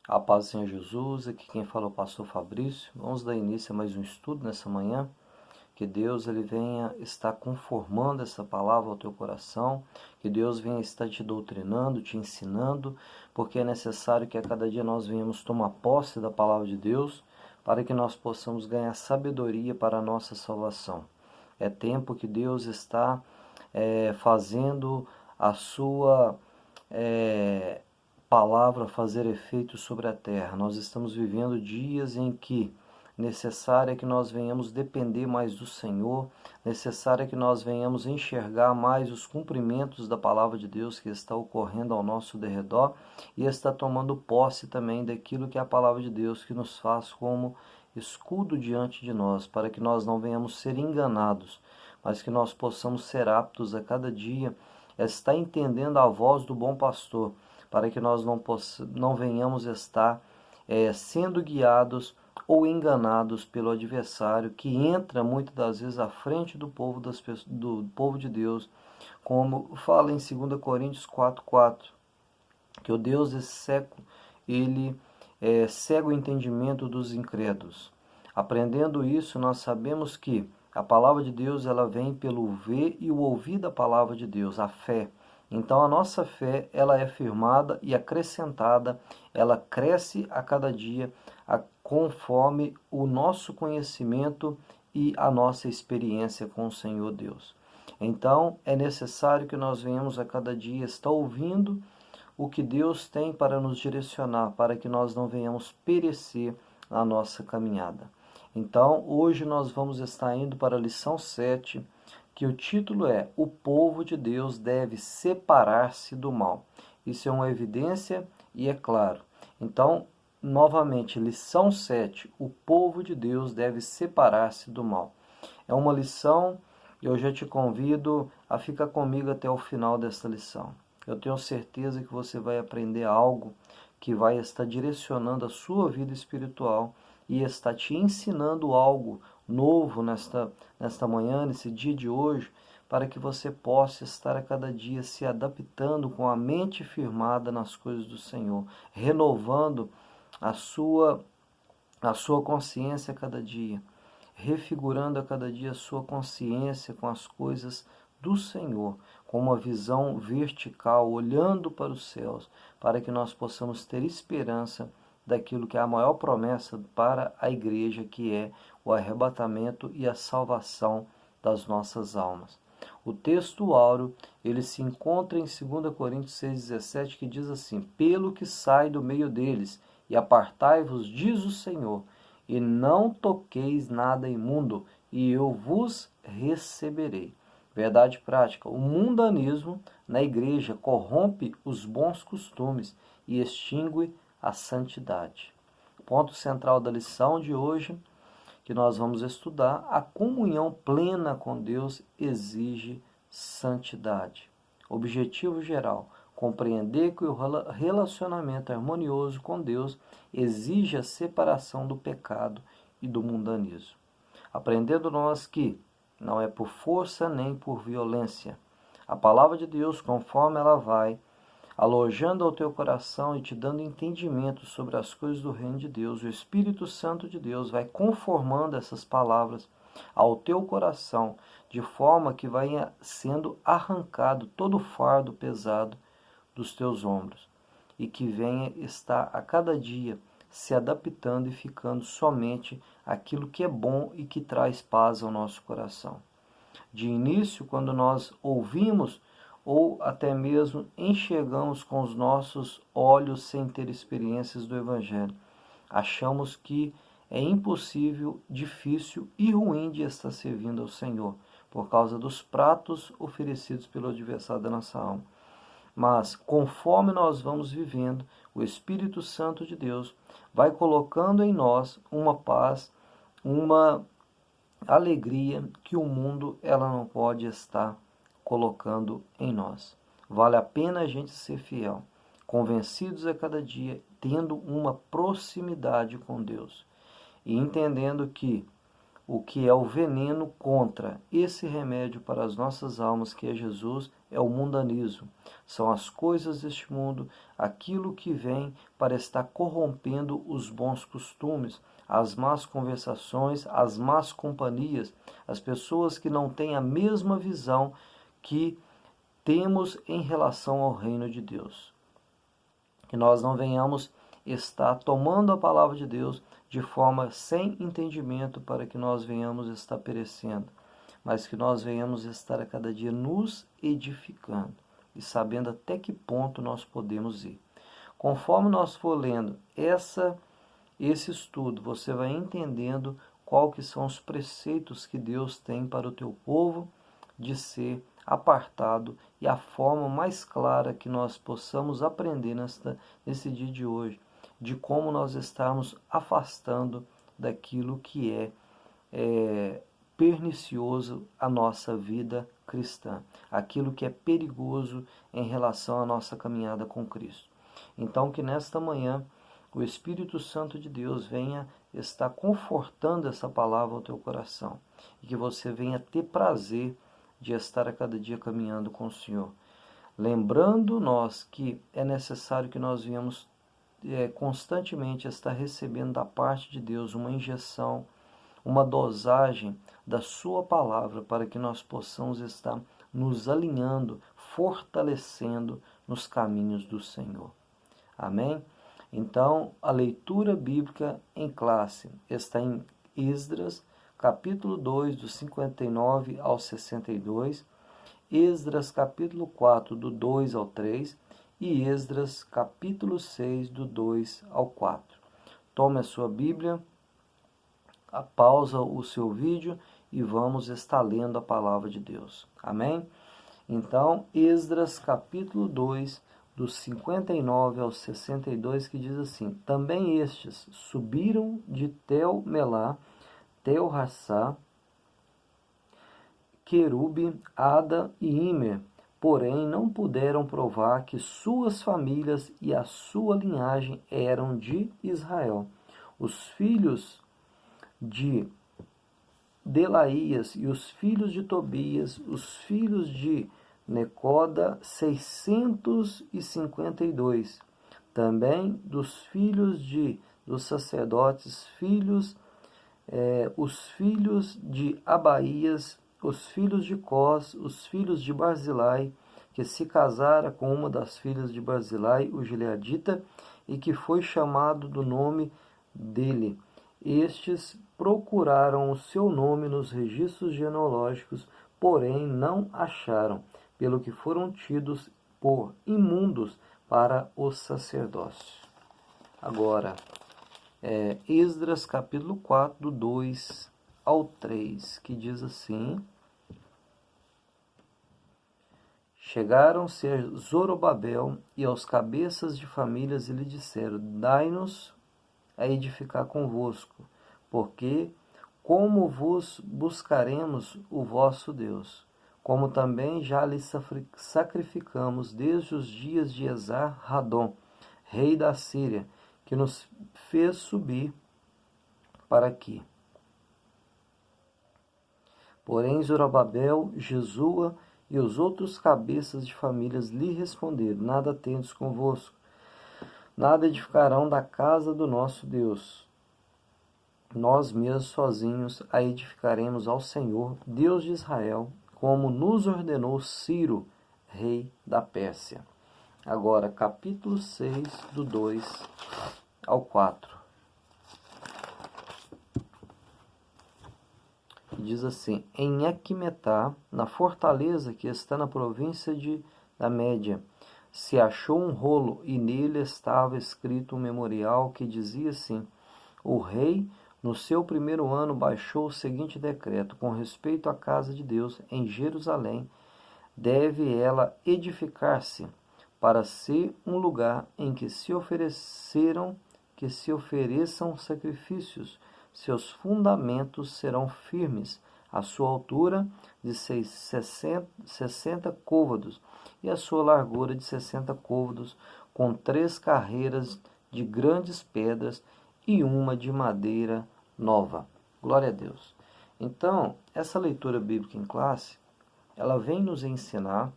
A paz do Senhor Jesus, aqui quem fala é o pastor Fabrício. Vamos dar início a mais um estudo nessa manhã. Que Deus ele venha estar conformando essa palavra ao teu coração, que Deus venha estar te doutrinando, te ensinando, porque é necessário que a cada dia nós venhamos tomar posse da palavra de Deus, para que nós possamos ganhar sabedoria para a nossa salvação. É tempo que Deus está fazendo a sua palavra fazer efeito sobre a terra. Nós estamos vivendo dias em que necessário é que nós venhamos depender mais do Senhor, necessário é que nós venhamos enxergar mais os cumprimentos da palavra de Deus que está ocorrendo ao nosso derredor e está tomando posse também daquilo que é a palavra de Deus que nos faz como escudo diante de nós, para que nós não venhamos ser enganados, mas que nós possamos ser aptos a cada dia a estar entendendo a voz do bom pastor, para que nós não venhamos estar sendo guiados ou enganados pelo adversário que entra muitas das vezes à frente do povo de Deus, como fala em 2 Coríntios 4:4, que o Deus desse século, ele cega o entendimento dos incrédulos. Aprendendo isso, nós sabemos que a palavra de Deus ela vem pelo ver e o ouvir da palavra de Deus, a fé. Então a nossa fé ela é firmada e acrescentada, ela cresce a cada dia conforme o nosso conhecimento e a nossa experiência com o Senhor Deus. Então é necessário que nós venhamos a cada dia estar ouvindo o que Deus tem para nos direcionar, para que nós não venhamos perecer na nossa caminhada. Então, hoje nós vamos estar indo para a lição 7, que o título é O povo de Deus deve separar-se do mal. Isso é uma evidência e é claro. Então, novamente, lição 7, o povo de Deus deve separar-se do mal. É uma lição, eu já te convido a ficar comigo até o final desta lição. Eu tenho certeza que você vai aprender algo que vai estar direcionando a sua vida espiritual e está te ensinando algo novo nesta manhã, nesse dia de hoje, para que você possa estar a cada dia se adaptando com a mente firmada nas coisas do Senhor, renovando a sua consciência a cada dia, refigurando a cada dia a sua consciência com as coisas do Senhor, com uma visão vertical, olhando para os céus, para que nós possamos ter esperança daquilo que é a maior promessa para a igreja, que é o arrebatamento e a salvação das nossas almas. O texto áureo, ele se encontra em 2 Coríntios 6,17, que diz assim: pelo que sai do meio deles, e apartai-vos, diz o Senhor, e não toqueis nada imundo, e eu vos receberei. Verdade prática: o mundanismo na igreja corrompe os bons costumes e extingue a santidade. Ponto central da lição de hoje, que nós vamos estudar: a comunhão plena com Deus exige santidade. Objetivo geral: compreender que o relacionamento harmonioso com Deus exige a separação do pecado e do mundanismo. Aprendendo nós que não é por força nem por violência. A palavra de Deus, conforme ela vai alojando ao teu coração e te dando entendimento sobre as coisas do reino de Deus, o Espírito Santo de Deus vai conformando essas palavras ao teu coração, de forma que vai sendo arrancado todo o fardo pesado dos teus ombros, e que venha estar a cada dia se adaptando e ficando somente aquilo que é bom e que traz paz ao nosso coração. De início, quando nós ouvimos ou até mesmo enxergamos com os nossos olhos sem ter experiências do Evangelho, achamos que é impossível, difícil e ruim de estar servindo ao Senhor, por causa dos pratos oferecidos pelo adversário da nossa alma. Mas, conforme nós vamos vivendo, o Espírito Santo de Deus vai colocando em nós uma paz, uma alegria que o mundo ela não pode estar colocando em nós. Vale a pena a gente ser fiel, convencidos a cada dia, tendo uma proximidade com Deus e entendendo que o que é o veneno contra esse remédio para as nossas almas, que é Jesus, é o mundanismo. São as coisas deste mundo, aquilo que vem para estar corrompendo os bons costumes, as más conversações, as más companhias, as pessoas que não têm a mesma visão que temos em relação ao reino de Deus. Que nós não venhamos estar tomando a palavra de Deus de forma sem entendimento para que nós venhamos estar perecendo, mas que nós venhamos estar a cada dia nos edificando e sabendo até que ponto nós podemos ir. Conforme nós for lendo esse estudo, você vai entendendo qual que são os preceitos que Deus tem para o teu povo de ser apartado e a forma mais clara que nós possamos aprender nesse dia de hoje, de como nós estamos afastando daquilo que é pernicioso à nossa vida cristã, aquilo que é perigoso em relação à nossa caminhada com Cristo. Então, que nesta manhã o Espírito Santo de Deus venha estar confortando essa palavra ao teu coração e que você venha ter prazer de estar a cada dia caminhando com o Senhor. Lembrando nós que é necessário que nós venhamos constantemente estar recebendo da parte de Deus uma injeção, uma dosagem da sua palavra para que nós possamos estar nos alinhando, fortalecendo nos caminhos do Senhor. Amém? Então, a leitura bíblica em classe está em Esdras, capítulo 2, do 59 ao 62, Esdras, capítulo 4, do 2 ao 3, e Esdras, capítulo 6, do 2 ao 4. Tome a sua Bíblia, pausa o seu vídeo e vamos estar lendo a palavra de Deus. Amém? Então, Esdras, capítulo 2, dos 59 ao 62, que diz assim: Também estes subiram de Tel-Melá, Tel-Hassá, Querube, Ada e Imer, porém não puderam provar que suas famílias e a sua linhagem eram de Israel. Os filhos de Delaías e os filhos de Tobias, os filhos de Necoda, 652. Também dos filhos dos sacerdotes, os filhos de Abaías, os filhos de Cós, os filhos de Barzilai, que se casara com uma das filhas de Barzilai, o gileadita, e que foi chamado do nome dele. Estes procuraram o seu nome nos registros genealógicos, porém não acharam, pelo que foram tidos por imundos para o sacerdócio. Agora, Esdras capítulo 4, do 2 ao 3, que diz assim: Chegaram-se a Zorobabel e aos cabeças de famílias e lhe disseram: Dai-nos a edificar convosco, porque como vos buscaremos o vosso Deus, como também já lhe sacrificamos desde os dias de Esar-Hadom, rei da Síria, que nos fez subir para aqui. Porém Zorobabel, Jesua e os outros cabeças de famílias lhe responderam: Nada tendes convosco, nada edificarão da casa do nosso Deus. Nós mesmos sozinhos a edificaremos ao Senhor, Deus de Israel, como nos ordenou Ciro, rei da Pérsia. Agora, capítulo 6, do 2 ao 4. Diz assim: Em Equimetá, na fortaleza que está na província da Média, se achou um rolo e nele estava escrito um memorial que dizia assim: O rei, no seu primeiro ano, baixou o seguinte decreto: com respeito à casa de Deus em Jerusalém, deve ela edificar-se para ser um lugar em que se ofereçam sacrifícios. Seus fundamentos serão firmes, a sua altura de 60 côvados e a sua largura de 60 côvados, com 3 carreiras de grandes pedras e uma de madeira nova. Glória a Deus. Então, essa leitura bíblica em classe, ela vem nos ensinar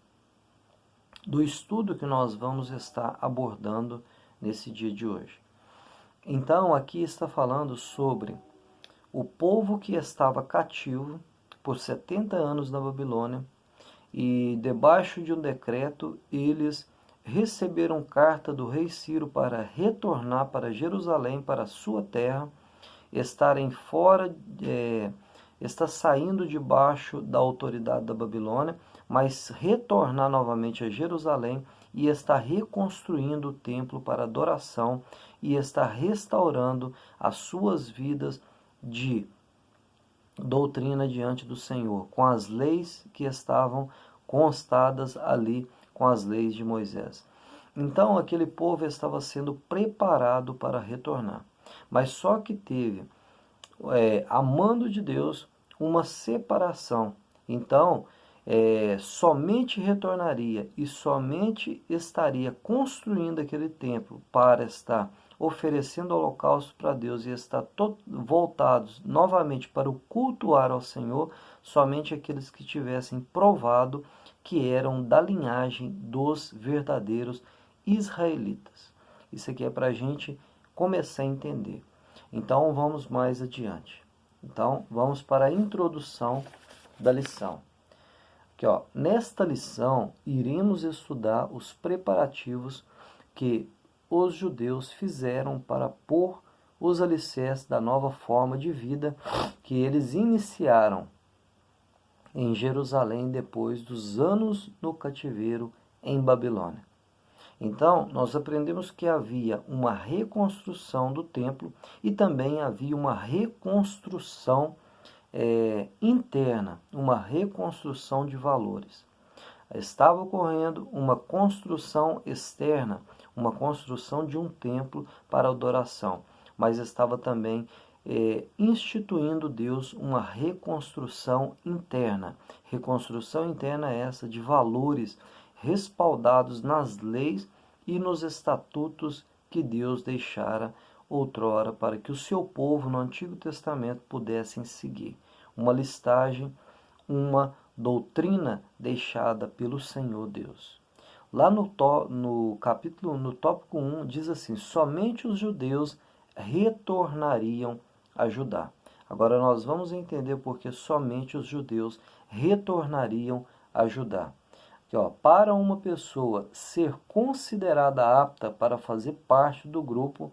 do estudo que nós vamos estar abordando nesse dia de hoje. Então, aqui está falando sobre o povo que estava cativo por 70 anos na Babilônia, e debaixo de um decreto eles receberam carta do rei Ciro para retornar para Jerusalém, para a sua terra, estarem fora, está saindo debaixo da autoridade da Babilônia, mas retornar novamente a Jerusalém e está reconstruindo o templo para adoração e está restaurando as suas vidas de doutrina diante do Senhor, com as leis que estavam constadas ali, com as leis de Moisés. Então aquele povo estava sendo preparado para retornar, mas só que teve, a mando de Deus, uma separação. Então, somente retornaria e somente estaria construindo aquele templo para estar oferecendo holocausto para Deus e estar voltados novamente para o cultuar ao Senhor, somente aqueles que tivessem provado que eram da linhagem dos verdadeiros israelitas. Isso aqui é para a gente começar a entender. Então vamos mais adiante. Então vamos para a introdução da lição. Aqui, ó, nesta lição iremos estudar os preparativos que os judeus fizeram para pôr os alicerces da nova forma de vida que eles iniciaram em Jerusalém depois dos anos no cativeiro em Babilônia. Então, nós aprendemos que havia uma reconstrução do templo e também havia uma reconstrução interna, uma reconstrução de valores. Estava ocorrendo uma construção externa, uma construção de um templo para adoração, mas estava também instituindo Deus uma reconstrução interna. Reconstrução interna é essa de valores respaldados nas leis e nos estatutos que Deus deixara outrora para que o seu povo no Antigo Testamento pudessem seguir. Uma listagem, uma doutrina deixada pelo Senhor Deus. Lá no capítulo, no tópico 1, diz assim: somente os judeus retornariam a Judá. Agora nós vamos entender porque somente os judeus retornariam a Judá. Aqui, ó, para uma pessoa ser considerada apta para fazer parte do grupo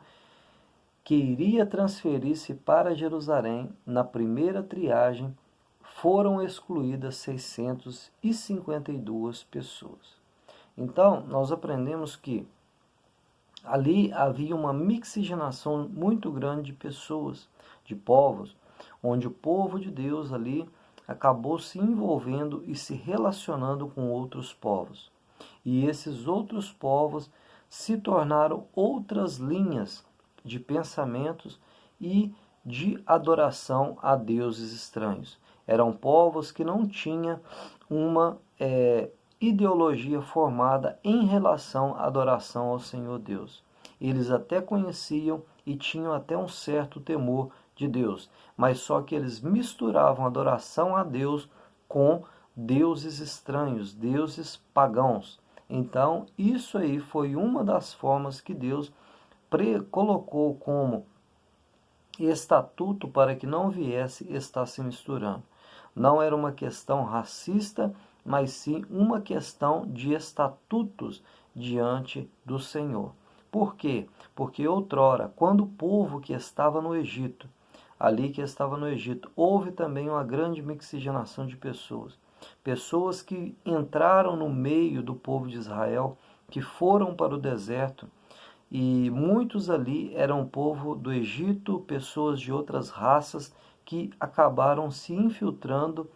que iria transferir-se para Jerusalém na primeira triagem, foram excluídas 652 pessoas. Então, nós aprendemos que ali havia uma mixigenação muito grande de pessoas, de povos, onde o povo de Deus ali acabou se envolvendo e se relacionando com outros povos. E esses outros povos se tornaram outras linhas de pensamentos e de adoração a deuses estranhos. Eram povos que não tinham uma ideologia formada em relação à adoração ao Senhor Deus. Eles até conheciam e tinham até um certo temor de Deus, mas só que eles misturavam adoração a Deus com deuses estranhos, deuses pagãos. Então, isso aí foi uma das formas que Deus colocou como estatuto para que não viesse estar se misturando. Não era uma questão racista, mas sim uma questão de estatutos diante do Senhor. Por quê? Porque outrora, quando o povo que estava no Egito, houve também uma grande mixigenação de pessoas. Pessoas que entraram no meio do povo de Israel, que foram para o deserto, e muitos ali eram povo do Egito, pessoas de outras raças que acabaram se infiltrando,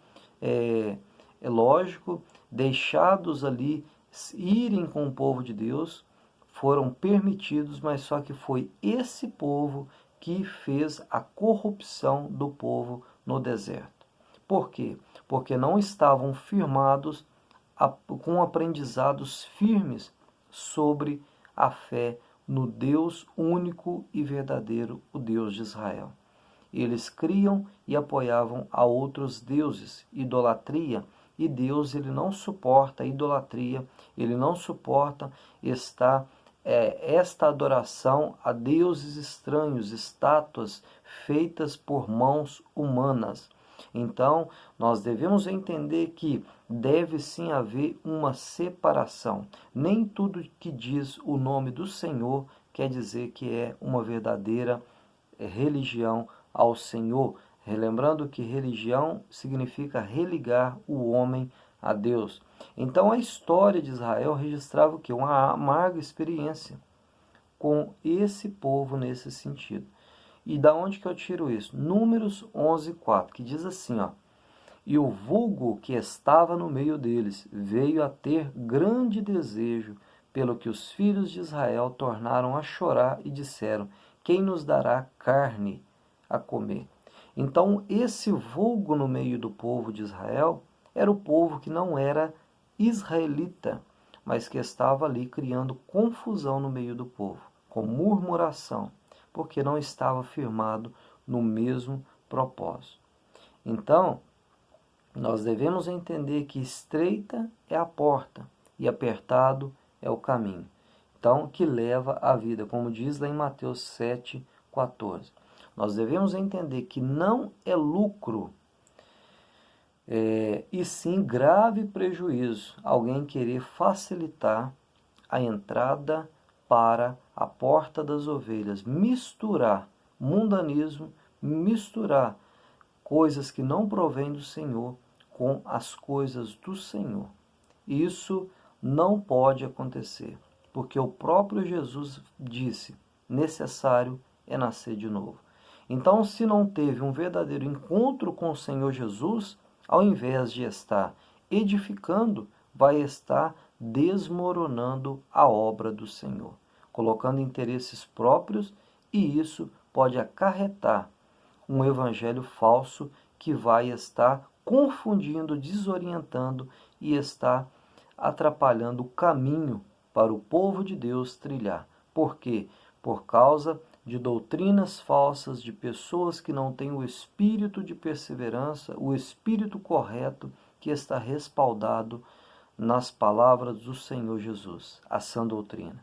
lógico, deixados ali irem com o povo de Deus, foram permitidos, mas só que foi esse povo que fez a corrupção do povo no deserto. Por quê? Porque não estavam firmados com aprendizados firmes sobre a fé no Deus único e verdadeiro, o Deus de Israel. Eles criam e apoiavam a outros deuses, idolatria, E Deus, ele não suporta a idolatria, ele não suporta esta adoração a deuses estranhos, estátuas feitas por mãos humanas. Então, nós devemos entender que deve sim haver uma separação. Nem tudo que diz o nome do Senhor quer dizer que é uma verdadeira religião ao Senhor. Relembrando que religião significa religar o homem a Deus. Então a história de Israel registrava o quê? Uma amarga experiência com esse povo nesse sentido. E da onde que eu tiro isso? Números 11:4, que diz assim, ó: E o vulgo que estava no meio deles veio a ter grande desejo, pelo que os filhos de Israel tornaram a chorar e disseram: Quem nos dará carne a comer? Então, esse vulgo no meio do povo de Israel era o povo que não era israelita, mas que estava ali criando confusão no meio do povo, com murmuração, porque não estava firmado no mesmo propósito. Então, nós devemos entender que estreita é a porta e apertado é o caminho. Então, que leva à vida, como diz lá em Mateus 7:14. Nós devemos entender que não é lucro, e sim grave prejuízo alguém querer facilitar a entrada para a porta das ovelhas, misturar mundanismo, misturar coisas que não provêm do Senhor com as coisas do Senhor. Isso não pode acontecer, porque o próprio Jesus disse: necessário é nascer de novo. Então, se não teve um verdadeiro encontro com o Senhor Jesus, ao invés de estar edificando, vai estar desmoronando a obra do Senhor, colocando interesses próprios, e isso pode acarretar um evangelho falso que vai estar confundindo, desorientando e está atrapalhando o caminho para o povo de Deus trilhar. Por quê? Por causa de doutrinas falsas, de pessoas que não têm o espírito de perseverança, o espírito correto que está respaldado nas palavras do Senhor Jesus, a sã doutrina.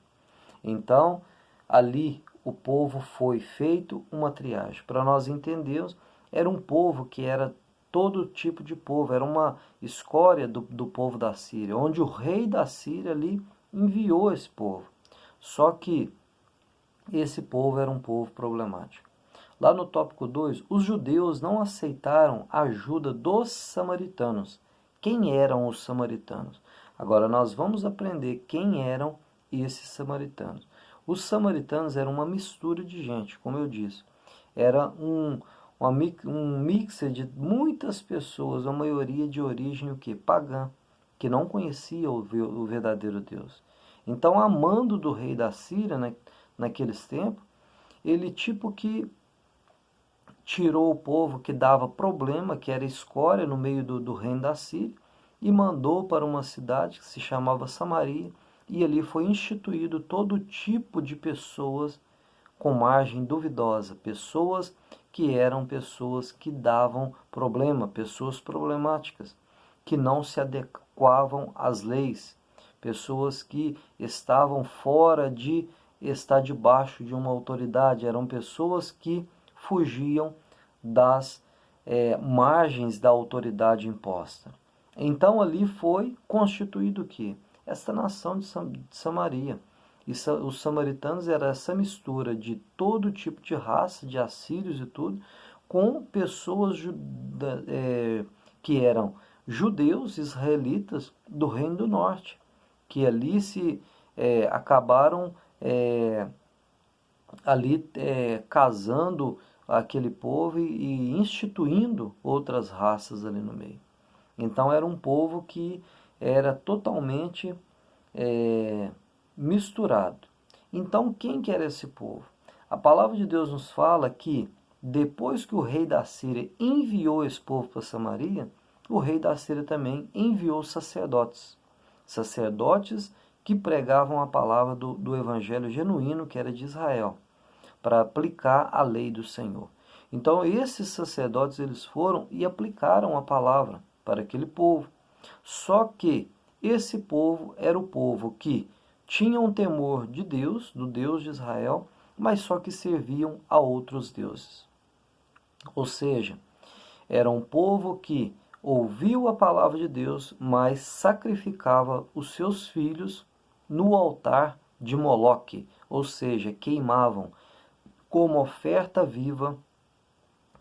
Então, ali o povo foi feito uma triagem. Para nós entendermos, era um povo que era todo tipo de povo, era uma escória do povo da Síria, onde o rei da Síria ali enviou esse povo. Só que esse povo era um povo problemático. Lá no tópico 2, os judeus não aceitaram a ajuda dos samaritanos. Quem eram os samaritanos? Agora nós vamos aprender quem eram esses samaritanos. Os samaritanos eram uma mistura de gente, como eu disse. Era um mix de muitas pessoas, a maioria de origem o quê? Pagã, que não conhecia o verdadeiro Deus. Então, amando do rei da Síria, naqueles tempos, ele tipo que tirou o povo que dava problema, que era escória no meio do reino da Síria, e mandou para uma cidade que se chamava Samaria, e ali foi instituído todo tipo de pessoas com margem duvidosa, pessoas que eram pessoas que davam problema, pessoas problemáticas, que não se adequavam às leis, pessoas que estavam fora de estar debaixo de uma autoridade, eram pessoas que fugiam das margens da autoridade imposta. Então ali foi constituído o quê? Esta nação de Samaria. E os samaritanos era essa mistura de todo tipo de raça, de assírios e tudo, com pessoas que eram judeus, israelitas do Reino do Norte, que ali se acabaram casando aquele povo e instituindo outras raças ali no meio. Então era um povo que era totalmente misturado. Então quem que era esse povo? A palavra de Deus nos fala que depois que o rei da Síria enviou esse povo para Samaria, o rei da Síria também enviou sacerdotes. Sacerdotes que pregavam a palavra do evangelho genuíno que era de Israel, para aplicar a lei do Senhor. Então esses sacerdotes eles foram e aplicaram a palavra para aquele povo. Só que esse povo era o povo que tinha um temor de Deus, do Deus de Israel, mas só que serviam a outros deuses. Ou seja, era um povo que ouviu a palavra de Deus, mas sacrificava os seus filhos no altar de Moloque, ou seja, queimavam como oferta viva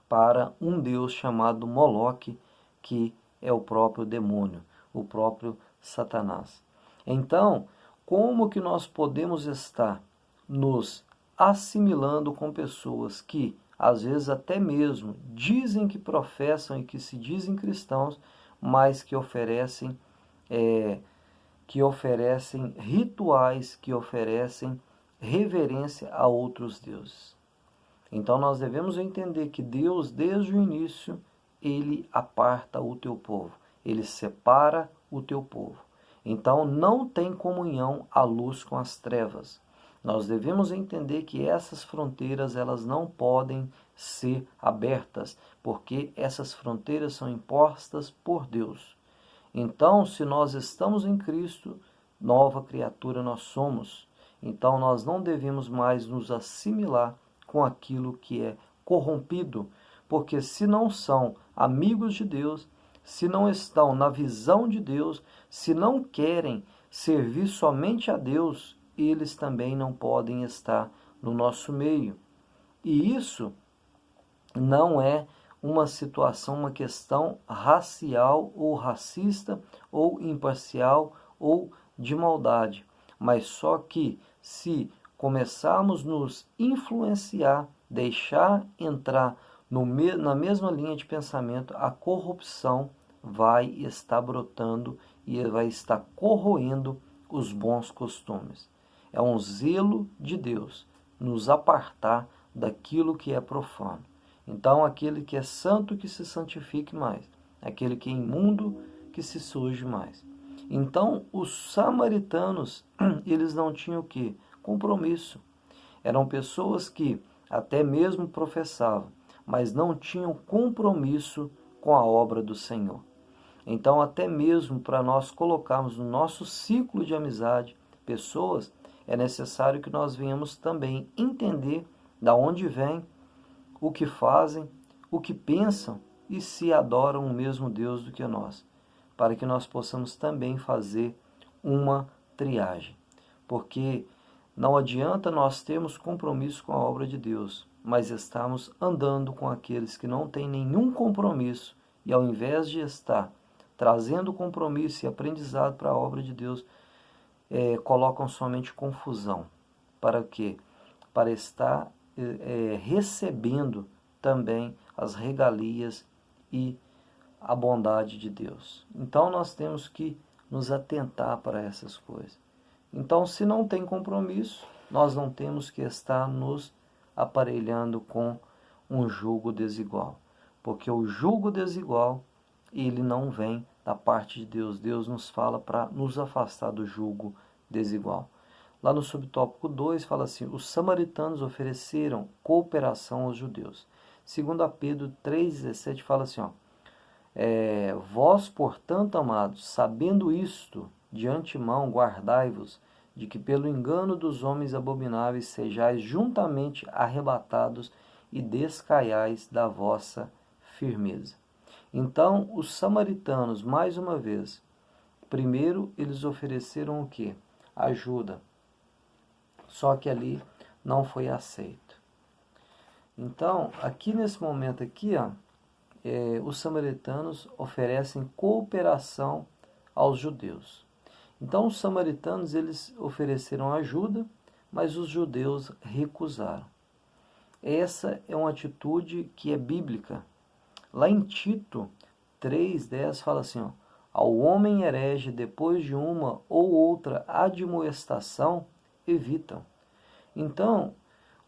para um deus chamado Moloque, que é o próprio demônio, o próprio Satanás. Então, como que nós podemos estar nos assimilando com pessoas que, às vezes até mesmo, dizem que professam e que se dizem cristãos, mas que oferecem rituais, que oferecem reverência a outros deuses? Então nós devemos entender que Deus, desde o início, ele aparta o teu povo, ele separa o teu povo. Então não tem comunhão a luz com as trevas. Nós devemos entender que essas fronteiras elas não podem ser abertas, porque essas fronteiras são impostas por Deus. Então, se nós estamos em Cristo, nova criatura nós somos. Então nós não devemos mais nos assimilar com aquilo que é corrompido, porque se não são amigos de Deus, se não estão na visão de Deus, se não querem servir somente a Deus, eles também não podem estar no nosso meio. E isso não é uma situação, uma questão racial ou racista ou imparcial ou de maldade, mas só que se começarmos a nos influenciar, deixar entrar na mesma linha de pensamento, a corrupção vai estar brotando e vai estar corroendo os bons costumes. É um zelo de Deus nos apartar daquilo que é profano. Então, aquele que é santo, que se santifique mais. Aquele que é imundo, que se suje mais. Então, os samaritanos, eles não tinham o quê? Compromisso. Eram pessoas que até mesmo professavam, mas não tinham compromisso com a obra do Senhor. Então, até mesmo para nós colocarmos no nosso ciclo de amizade pessoas, é necessário que nós venhamos também entender da onde vem, o que fazem, o que pensam e se adoram o mesmo Deus do que nós, para que nós possamos também fazer uma triagem. Porque não adianta nós termos compromisso com a obra de Deus, mas estamos andando com aqueles que não têm nenhum compromisso e ao invés de estar trazendo compromisso e aprendizado para a obra de Deus, colocam somente confusão. Para quê? Para estar recebendo também as regalias e a bondade de Deus. Então nós temos que nos atentar para essas coisas. Então, se não tem compromisso, nós não temos que estar nos aparelhando com um jugo desigual, porque o jugo desigual, ele não vem da parte de Deus. Deus nos fala para nos afastar do jugo desigual. Lá no subtópico 2 fala assim: os samaritanos ofereceram cooperação aos judeus. Segundo Pedro 3,17 fala assim, vós, portanto, amados, sabendo isto, de antemão guardai-vos, de que pelo engano dos homens abomináveis sejais juntamente arrebatados e descaiais da vossa firmeza. Então, os samaritanos, mais uma vez, primeiro eles ofereceram o quê? Ajuda. Só que ali não foi aceito. Então, aqui nesse momento aqui, os samaritanos oferecem cooperação aos judeus. Então, os samaritanos eles ofereceram ajuda, mas os judeus recusaram. Essa é uma atitude que é bíblica. Lá em Tito 3,10 fala assim, ao homem herege depois de uma ou outra admoestação, evitam. Então,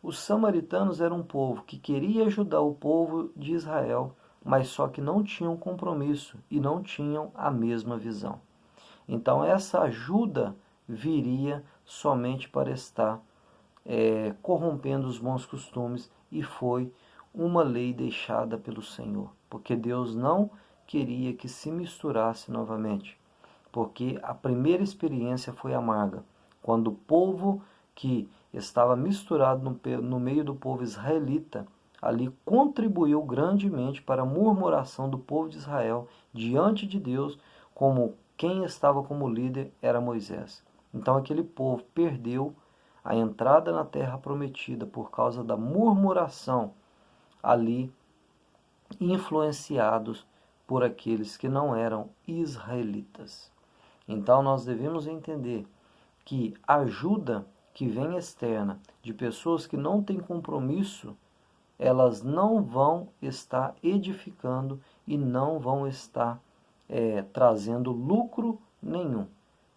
os samaritanos eram um povo que queria ajudar o povo de Israel, mas só que não tinham compromisso e não tinham a mesma visão. Então, essa ajuda viria somente para estar corrompendo os bons costumes, e foi uma lei deixada pelo Senhor, porque Deus não queria que se misturasse novamente, porque a primeira experiência foi amarga, quando o povo que estava misturado no meio do povo israelita, ali contribuiu grandemente para a murmuração do povo de Israel diante de Deus, como quem estava como líder era Moisés. Então aquele povo perdeu a entrada na terra prometida por causa da murmuração ali, influenciados por aqueles que não eram israelitas. Então nós devemos entender que a ajuda que vem externa de pessoas que não têm compromisso, elas não vão estar edificando e não vão estar trazendo lucro nenhum,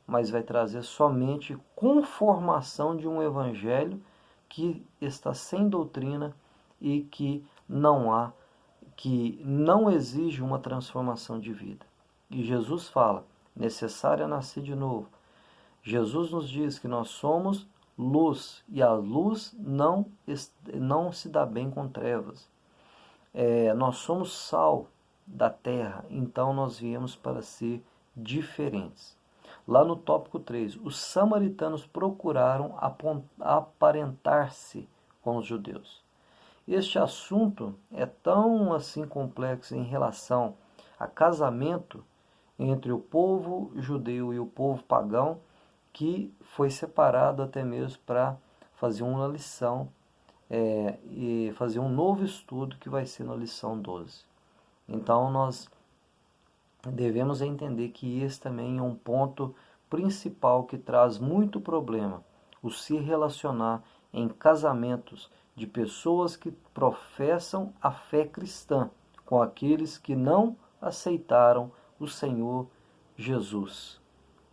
mas vai trazer somente conformação de um evangelho que está sem doutrina e que não exige uma transformação de vida. E Jesus fala, necessário é nascer de novo. Jesus nos diz que nós somos luz, e a luz não se dá bem com trevas. Nós somos sal da terra, então nós viemos para ser diferentes. Lá no tópico 3, os samaritanos procuraram aparentar-se com os judeus. Este assunto é tão assim complexo em relação a casamento entre o povo judeu e o povo pagão, que foi separado até mesmo para fazer uma lição e fazer um novo estudo que vai ser na lição 12. Então nós devemos entender que esse também é um ponto principal que traz muito problema, o se relacionar em casamentos de pessoas que professam a fé cristã com aqueles que não aceitaram o Senhor Jesus,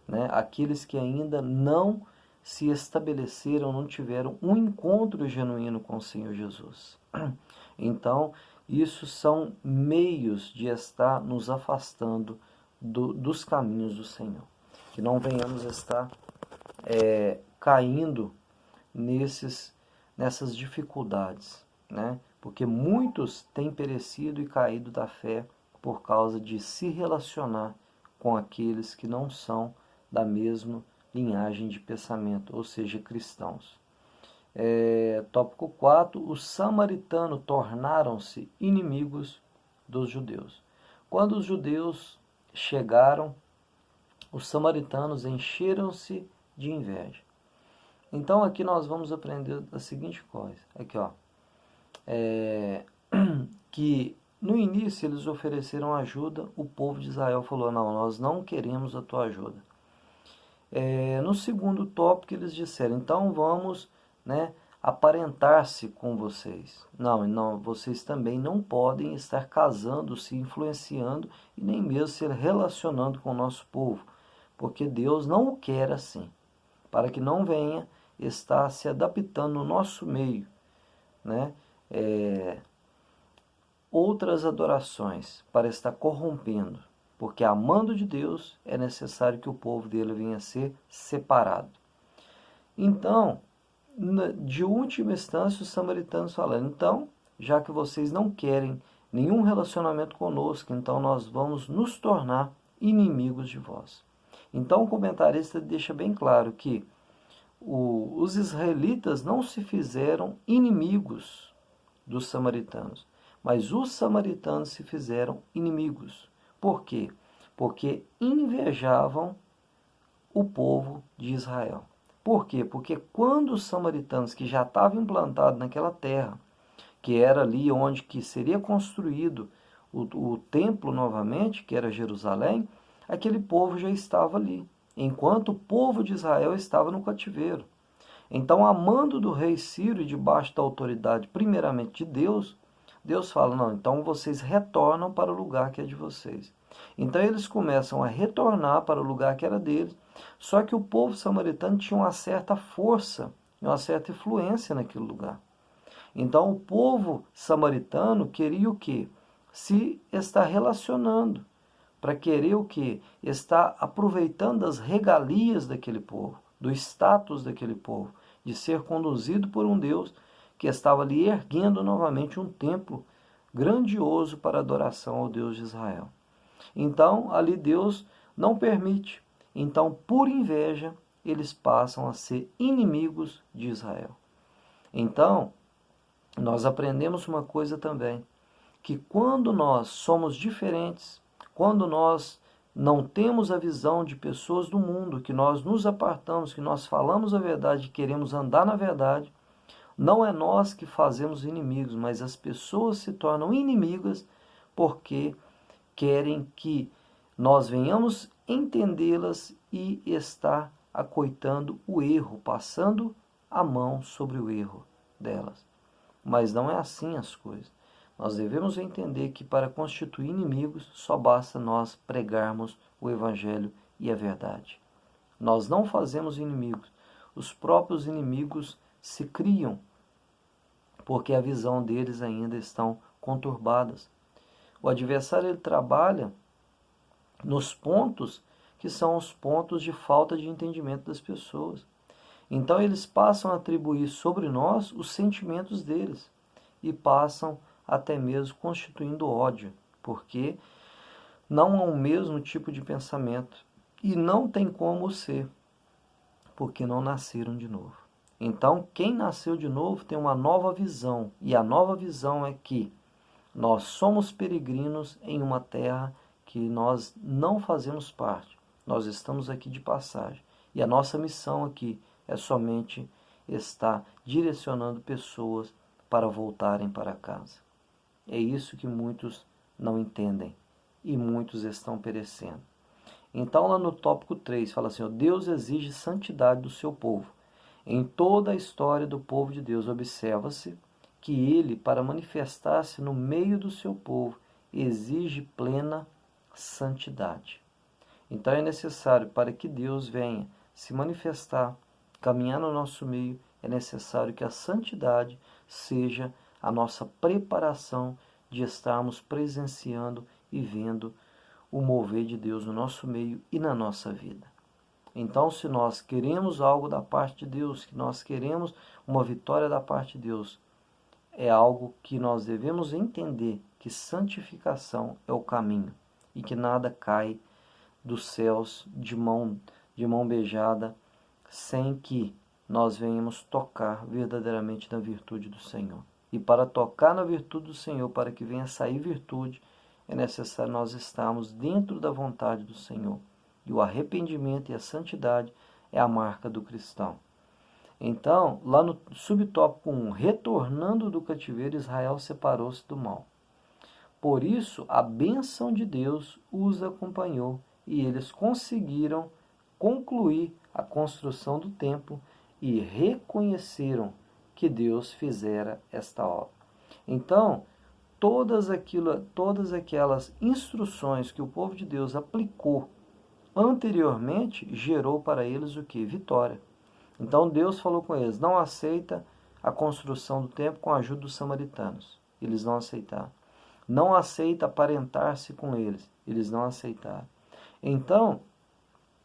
né? Aqueles que ainda não se estabeleceram, não tiveram um encontro genuíno com o Senhor Jesus. Então, isso são meios de estar nos afastando dos caminhos do Senhor. Que não venhamos estar caindo nessas dificuldades, né? Porque muitos têm perecido e caído da fé por causa de se relacionar com aqueles que não são da mesma linhagem de pensamento, ou seja, cristãos. Tópico 4, os samaritanos tornaram-se inimigos dos judeus. Quando os judeus chegaram, os samaritanos encheram-se de inveja. Então aqui nós vamos aprender a seguinte coisa, aqui ó, que no início eles ofereceram ajuda, o povo de Israel falou, não, nós não queremos a tua ajuda. No segundo tópico eles disseram, então vamos, né, aparentar-se com vocês. Não, vocês também não podem estar casando, se influenciando e nem mesmo se relacionando com o nosso povo, porque Deus não o quer assim, para que não venha estar se adaptando no nosso meio, né, outras adorações, para estar corrompendo, porque amando de Deus é necessário que o povo dele venha a ser separado. Então, de última instância, os samaritanos falaram, então, já que vocês não querem nenhum relacionamento conosco, então nós vamos nos tornar inimigos de vós. Então o comentarista deixa bem claro que os israelitas não se fizeram inimigos dos samaritanos, mas os samaritanos se fizeram inimigos. Por quê? Porque invejavam o povo de Israel. Por quê? Porque quando os samaritanos que já estavam implantados naquela terra, que era ali onde que seria construído o templo novamente, que era Jerusalém, aquele povo já estava ali, enquanto o povo de Israel estava no cativeiro. Então, a mando do rei Ciro, e debaixo da autoridade primeiramente de Deus, Deus fala, não, então vocês retornam para o lugar que é de vocês. Então eles começam a retornar para o lugar que era deles, só que o povo samaritano tinha uma certa força, uma certa influência naquele lugar. Então o povo samaritano queria o quê? Se estar relacionando, para querer o quê? Estar aproveitando as regalias daquele povo, do status daquele povo, de ser conduzido por um Deus que estava ali erguendo novamente um templo grandioso para adoração ao Deus de Israel. Então, ali Deus não permite. Então, por inveja, eles passam a ser inimigos de Israel. Então, nós aprendemos uma coisa também, que quando nós somos diferentes, quando nós não temos a visão de pessoas do mundo, que nós nos apartamos, que nós falamos a verdade e queremos andar na verdade, não é nós que fazemos inimigos, mas as pessoas se tornam inimigas porque querem que nós venhamos entendê-las e estar acoitando o erro, passando a mão sobre o erro delas. Mas não é assim as coisas. Nós devemos entender que para constituir inimigos só basta nós pregarmos o Evangelho e a verdade. Nós não fazemos inimigos. Os próprios inimigos se criam porque a visão deles ainda estão conturbadas. O adversário ele trabalha nos pontos que são os pontos de falta de entendimento das pessoas. Então eles passam a atribuir sobre nós os sentimentos deles e passam até mesmo constituindo ódio, porque não há o mesmo tipo de pensamento e não tem como ser, porque não nasceram de novo. Então quem nasceu de novo tem uma nova visão, e a nova visão é que nós somos peregrinos em uma terra que nós não fazemos parte. Nós estamos aqui de passagem. E a nossa missão aqui é somente estar direcionando pessoas para voltarem para casa. É isso que muitos não entendem e muitos estão perecendo. Então, lá no tópico 3, fala assim: Deus exige santidade do seu povo. Em toda a história do povo de Deus, observa-se que ele, para manifestar-se no meio do seu povo, exige plena santidade. Então é necessário, para que Deus venha se manifestar, caminhar no nosso meio, é necessário que a santidade seja a nossa preparação de estarmos presenciando e vendo o mover de Deus no nosso meio e na nossa vida. Então, se nós queremos algo da parte de Deus, que nós queremos uma vitória da parte de Deus, é algo que nós devemos entender que santificação é o caminho e que nada cai dos céus de mão beijada sem que nós venhamos tocar verdadeiramente na virtude do Senhor. E para tocar na virtude do Senhor, para que venha sair virtude, é necessário nós estarmos dentro da vontade do Senhor. E o arrependimento e a santidade é a marca do cristão. Então, lá no subtópico 1, retornando do cativeiro, Israel separou-se do mal. Por isso, a bênção de Deus os acompanhou e eles conseguiram concluir a construção do templo e reconheceram que Deus fizera esta obra. Então, todas aquelas instruções que o povo de Deus aplicou anteriormente gerou para eles o que? Vitória. Então Deus falou com eles: não aceita a construção do templo com a ajuda dos samaritanos. Eles não aceitaram. Não aceita aparentar-se com eles. Eles não aceitaram. Então,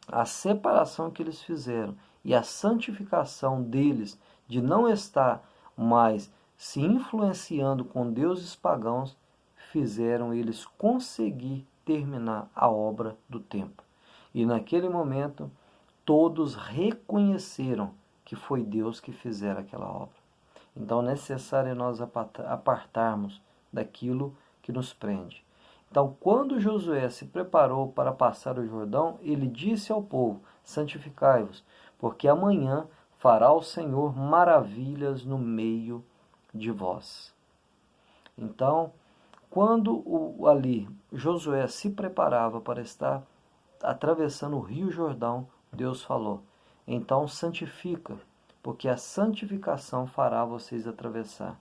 a separação que eles fizeram e a santificação deles de não estar mais se influenciando com deuses pagãos fizeram eles conseguir terminar a obra do templo. E naquele momento todos reconheceram que foi Deus que fizera aquela obra. Então é necessário nós apartarmos daquilo que nos prende. Então, quando Josué se preparou para passar o Jordão, ele disse ao povo: santificai-vos, porque amanhã fará o Senhor maravilhas no meio de vós. Então, quando ali Josué se preparava para estar atravessando o rio Jordão, Deus falou: então santifica, porque a santificação fará vocês atravessar.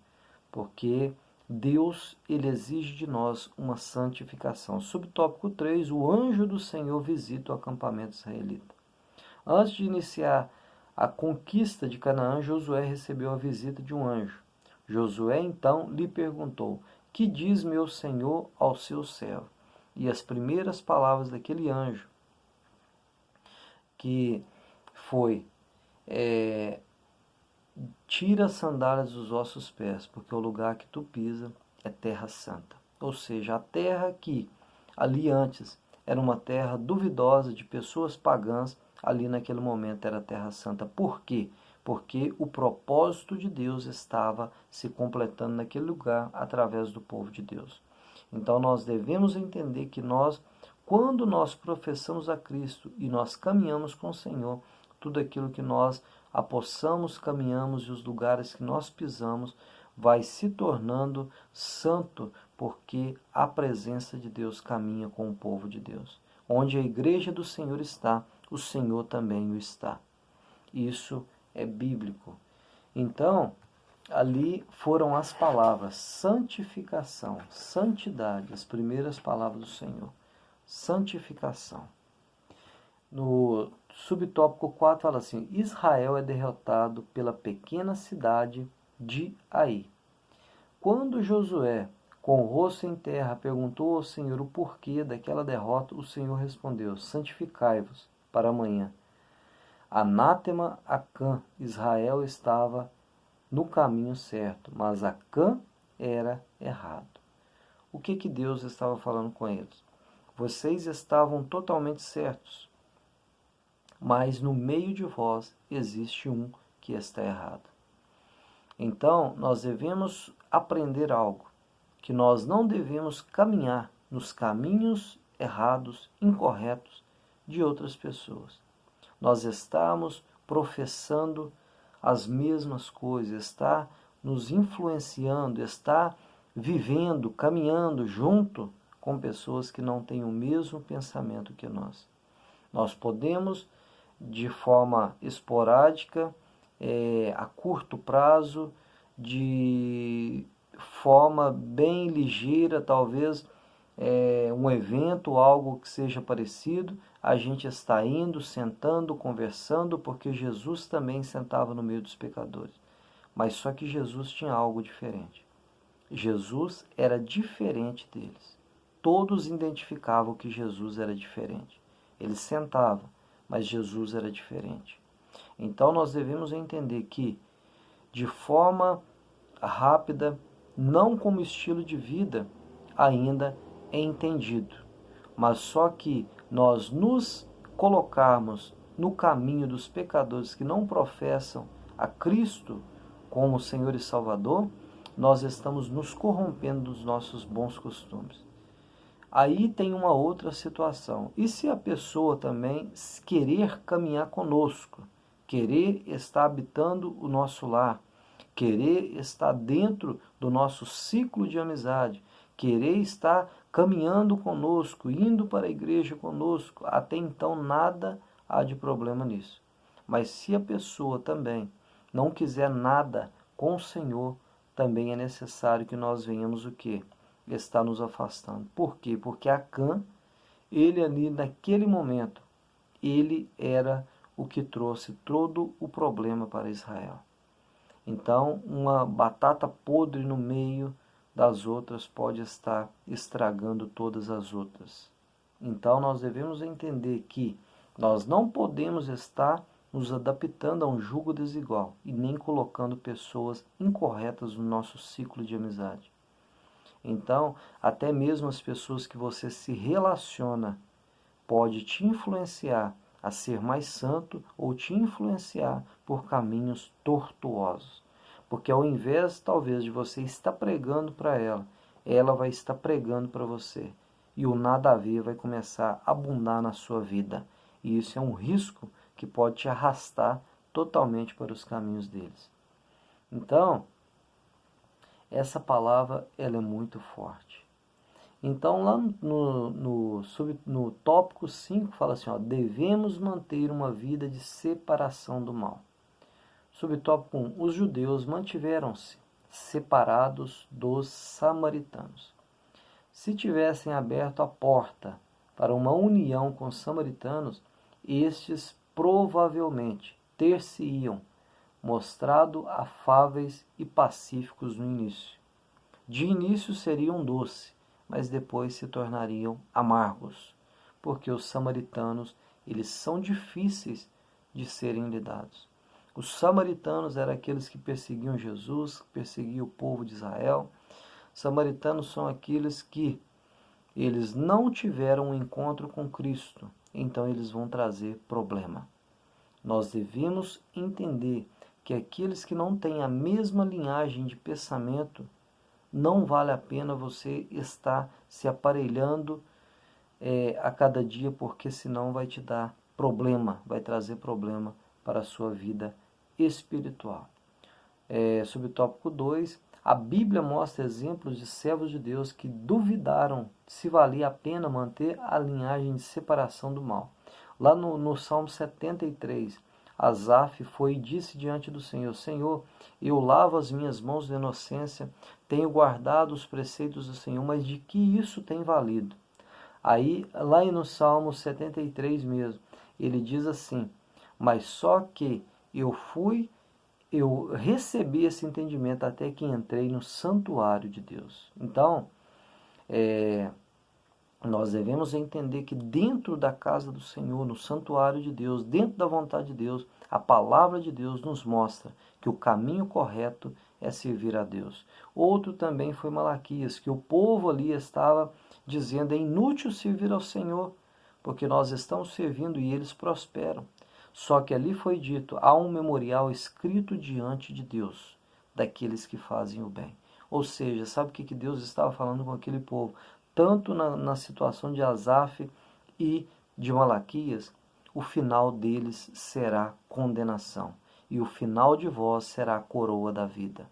Porque Deus, ele exige de nós uma santificação. Subtópico 3, o anjo do Senhor visita o acampamento israelita. Antes de iniciar a conquista de Canaã, Josué recebeu a visita de um anjo. Josué então lhe perguntou: que diz meu Senhor ao seu servo? E as primeiras palavras daquele anjo, que foi: tira as sandálias dos vossos pés, porque o lugar que tu pisa é terra santa. Ou seja, a terra que ali antes era uma terra duvidosa de pessoas pagãs, ali naquele momento era a Terra Santa. Por quê? Porque o propósito de Deus estava se completando naquele lugar através do povo de Deus. Então nós devemos entender que quando nós professamos a Cristo e nós caminhamos com o Senhor, tudo aquilo que nós apossamos, caminhamos e os lugares que nós pisamos vai se tornando santo, porque a presença de Deus caminha com o povo de Deus. Onde a igreja do Senhor está, o Senhor também o está. Isso é bíblico. Então, ali foram as palavras santificação, santidade, as primeiras palavras do Senhor. Santificação. No subtópico 4 fala assim: Israel é derrotado pela pequena cidade de Ai. Quando Josué, com o rosto em terra, perguntou ao Senhor o porquê daquela derrota, o Senhor respondeu: santificai-vos para amanhã. Anátema a Cã, Israel estava no caminho certo, mas Acã era errado. O que Deus estava falando com eles? Vocês estavam totalmente certos, mas no meio de vós existe um que está errado. Então, nós devemos aprender algo, que nós não devemos caminhar nos caminhos errados, incorretos de outras pessoas. Nós estamos professando as mesmas coisas, está nos influenciando, está vivendo, caminhando junto com pessoas que não têm o mesmo pensamento que nós. Nós podemos, de forma esporádica, a curto prazo, de forma bem ligeira, talvez um evento, algo que seja parecido, a gente está indo, sentando, conversando, porque Jesus também sentava no meio dos pecadores. Mas só que Jesus tinha algo diferente. Jesus era diferente deles. Todos identificavam que Jesus era diferente. Ele sentava, mas Jesus era diferente. Então nós devemos entender que, de forma rápida, não como estilo de vida, ainda é entendido, mas só que nós nos colocarmos no caminho dos pecadores que não professam a Cristo como Senhor e Salvador, nós estamos nos corrompendo dos nossos bons costumes. Aí tem uma outra situação. E se a pessoa também querer caminhar conosco, querer estar habitando o nosso lar, querer estar dentro do nosso ciclo de amizade, querer estar caminhando conosco, indo para a igreja conosco, até então nada há de problema nisso. Mas se a pessoa também não quiser nada com o Senhor, também é necessário que nós venhamos o quê? Está nos afastando. Por quê? Porque Acã, ele ali naquele momento, ele era o que trouxe todo o problema para Israel. Então, uma batata podre no meio das outras pode estar estragando todas as outras. Então, nós devemos entender que nós não podemos estar nos adaptando a um jugo desigual e nem colocando pessoas incorretas no nosso ciclo de amizade. Então, até mesmo as pessoas que você se relaciona pode te influenciar a ser mais santo ou te influenciar por caminhos tortuosos. Porque ao invés, talvez, de você estar pregando para ela vai estar pregando para você. E o nada a ver vai começar a abundar na sua vida. E isso é um risco que pode te arrastar totalmente para os caminhos deles. Então, essa palavra ela é muito forte. Então, lá no tópico 5, fala assim, devemos manter uma vida de separação do mal. Subtópico 1, os judeus mantiveram-se separados dos samaritanos. Se tivessem aberto a porta para uma união com os samaritanos, estes provavelmente ter-se-iam mostrado afáveis e pacíficos no início. De início seriam doces, mas depois se tornariam amargos, porque os samaritanos, eles são difíceis de serem lidados. Os samaritanos eram aqueles que perseguiam Jesus, que perseguiam o povo de Israel. Os samaritanos são aqueles que eles não tiveram um encontro com Cristo, então eles vão trazer problema. Nós devemos entender que aqueles que não têm a mesma linhagem de pensamento, não vale a pena você estar se aparelhando a cada dia, porque senão vai te dar problema, vai trazer problema para a sua vida espiritual. Sobre o tópico 2, a Bíblia mostra exemplos de servos de Deus que duvidaram se valia a pena manter a linhagem de separação do mal. Lá no Salmo 73, Asaf foi e disse diante do Senhor: Senhor, eu lavo as minhas mãos de inocência, tenho guardado os preceitos do Senhor, mas de que isso tem valido? Aí, lá no Salmo 73 mesmo, ele diz assim: mas só que eu recebi esse entendimento até que entrei no santuário de Deus. Então, nós devemos entender que dentro da casa do Senhor, no santuário de Deus, dentro da vontade de Deus, a palavra de Deus nos mostra que o caminho correto é servir a Deus. Outro também foi Malaquias, que o povo ali estava dizendo: é inútil servir ao Senhor, porque nós estamos servindo e eles prosperam. Só que ali foi dito: há um memorial escrito diante de Deus, daqueles que fazem o bem. Ou seja, sabe o que Deus estava falando com aquele povo? Tanto na situação de Asaf e de Malaquias, o final deles será condenação, e o final de vós será a coroa da vida.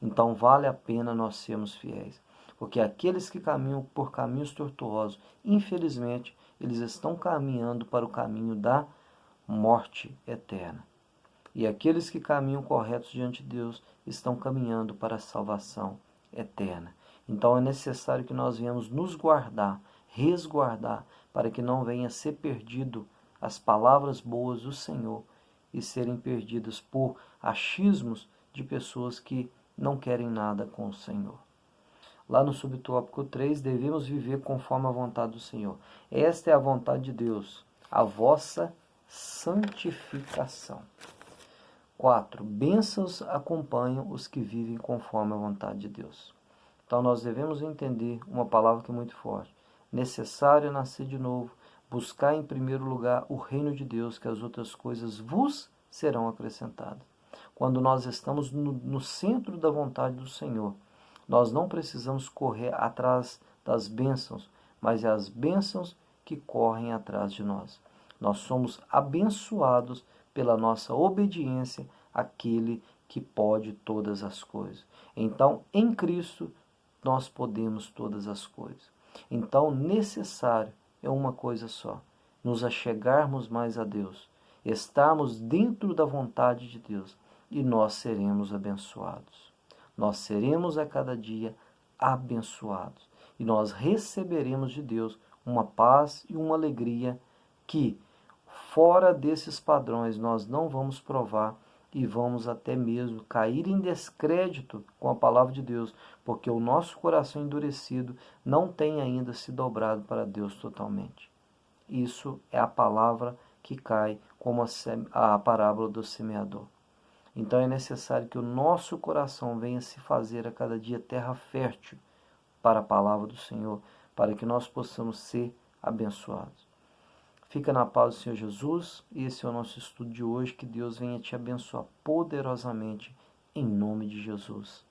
Então vale a pena nós sermos fiéis, porque aqueles que caminham por caminhos tortuosos, infelizmente, eles estão caminhando para o caminho da morte eterna. E aqueles que caminham corretos diante de Deus estão caminhando para a salvação eterna. Então é necessário que nós venhamos nos guardar, resguardar, para que não venha ser perdido as palavras boas do Senhor e serem perdidas por achismos de pessoas que não querem nada com o Senhor. Lá no subtópico 3, devemos viver conforme a vontade do Senhor. Esta é a vontade de Deus, a vossa santificação. 4. Bênçãos acompanham os que vivem conforme a vontade de Deus. Então nós devemos entender uma palavra que é muito forte. Necessário é nascer de novo, buscar em primeiro lugar o reino de Deus, que as outras coisas vos serão acrescentadas. Quando nós estamos no centro da vontade do Senhor, nós não precisamos correr atrás das bênçãos, mas é as bênçãos que correm atrás de nós. Nós somos abençoados pela nossa obediência àquele que pode todas as coisas. Então, em Cristo, nós podemos todas as coisas. Então, necessário é uma coisa só: nos achegarmos mais a Deus, estarmos dentro da vontade de Deus, e nós seremos abençoados. Nós seremos a cada dia abençoados, e nós receberemos de Deus uma paz e uma alegria que, fora desses padrões, nós não vamos provar, e vamos até mesmo cair em descrédito com a palavra de Deus, porque o nosso coração endurecido não tem ainda se dobrado para Deus totalmente. Isso é a palavra que cai como a parábola do semeador. Então é necessário que o nosso coração venha se fazer a cada dia terra fértil para a palavra do Senhor, para que nós possamos ser abençoados. Fica na paz do Senhor Jesus. Esse é o nosso estudo de hoje. Que Deus venha te abençoar poderosamente, em nome de Jesus.